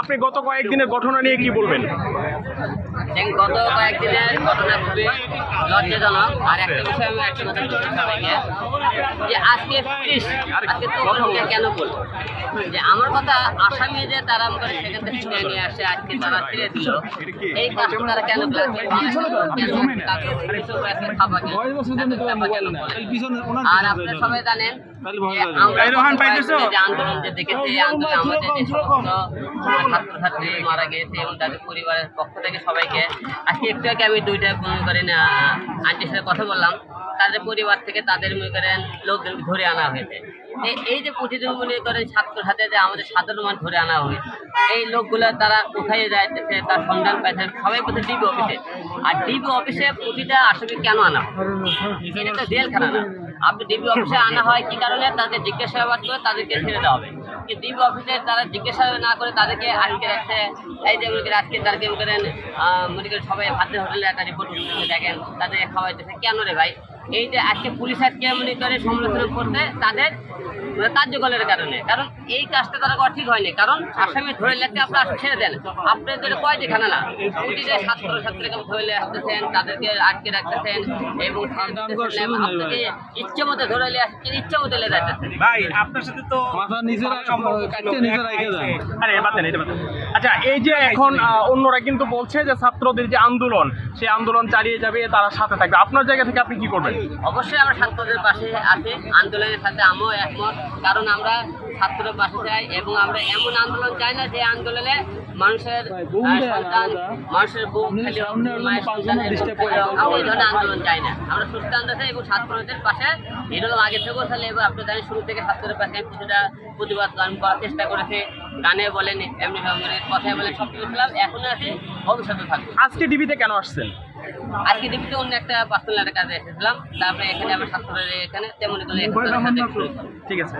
আপনি গত কয়েকদিনের ঘটনা নিয়ে কি বলবেন? গত কয়েকদিনের ঘটনা খুবই লজ্জাজনক। আর একটা বিষয় আমি একটা কথা বলতে সবাইকে, যে আজকে পুলিশ আজকে তো কেন বলবো যে আমার কথা আসামি যে তারা আমাকে সেখান থেকে ছিনিয়ে নিয়ে আসে, আজকে তারা ছেড়ে দিল, এই কাজটা তারা কেন আর আপনারা সবাই জানেন আন্দোলন যে দেখেছি, আন্দোলনে আমাদের যে সমস্ত ছাত্রছাত্রী মারা গিয়েছে এবং তাদের পরিবারের পক্ষ থেকে সবাইকে আজকে একটু আগে আমি দুইটা মনে করেন আন্টির সাথে কথা বললাম, তাদের পরিবার থেকে তাদের মনে করেন লোকজন ধরে আনা হয়েছে। এই যে প্রতিদিন মনে করেন ছাত্রছাত্রী যে আমাদের সাধারণ মানুষ ধরে আনা হয়েছে, এই লোকগুলো তারা কোথায় যাইতেছে তার সন্ধান পাইছে সবাই বলছে ডিবি অফিসে। আর ডিবি অফিসে প্রতিটা আসামি কেন আনা হয়? এটা তো জেলখানা না। আপনি ডিবি অফিসে আনা হয় কি কারণে? তাদের জিজ্ঞাসাবাদ করে তাদেরকে ছেড়ে দেওয়া হবে। কিন্তু ডিবি অফিসে তারা জিজ্ঞাসাবাদ না করে তাদেরকে আটকে রাখছে। এই যে মনে করেন আজকে তাদেরকে মনে করেন সবাই ভাতের হোটেলে একটা রিপোর্ট দেখেন তাদেরকে খাওয়াইতেছে কেন রে ভাই? এই যে আজকে পুলিশ আজকে মনে করে সমালোচনা করতে তাদের কার্যকলের কারণে, কারণ এই কাজটা তারা করা ঠিক হয়নি। কারণ আসামি ধরে লেখতে আপনার ছেড়ে দেন, আপনার যেটা কয় যেখানে না প্রতিটা ছাত্রছাত্রীকে ধরে আসতেছেন, তাদেরকে আটকে রাখতেছেন এবং আপনাকে ইচ্ছে মতো ধরে আসছেন, ইচ্ছে মতো লে যাইতেছেন। ভাই আপনার সাথে তো আচ্ছা, এই যে এখন অন্যরা কিন্তু বলছে যে ছাত্রদের যে আন্দোলন সেই আন্দোলন চালিয়ে যাবে, তারা সাথে থাকবে, আপনার জায়গা থেকে আপনি কি করবেন? অবশ্যই আমরা ছাত্রদের পাশে আছি, আন্দোলনের সাথে আমিও একমত। কারণ আমরা ছাত্রের পাশে চাই এবং আমরা এমন আন্দোলন চাই না যে আন্দোলনে মানুষের সন্তান, মানুষের বুক খালি এই ধরনের আন্দোলন চাই না। আমরা সুস্থ আন্দোলন চাই এবং ছাত্রদের পাশে এরকম আগে থেকেও তাহলে এবং আপনি জানেন শুরু থেকে ছাত্রদের পাশে কিছুটা প্রতিবাদ করার চেষ্টা করেছে, গানে বলেন এমনি কথায় বলেন সব কিছু ছিলাম, এখনো আছে, ভবিষ্যতে থাকবে। আজকে ডিবিতে কেন আসছেন? আজকে ডিবিতে অন্য একটা পার্সোনাল কাজে এসেছিলাম, তারপরে এখানে আমার ছাত্রদের এখানে তেমন করে ঠিক আছে।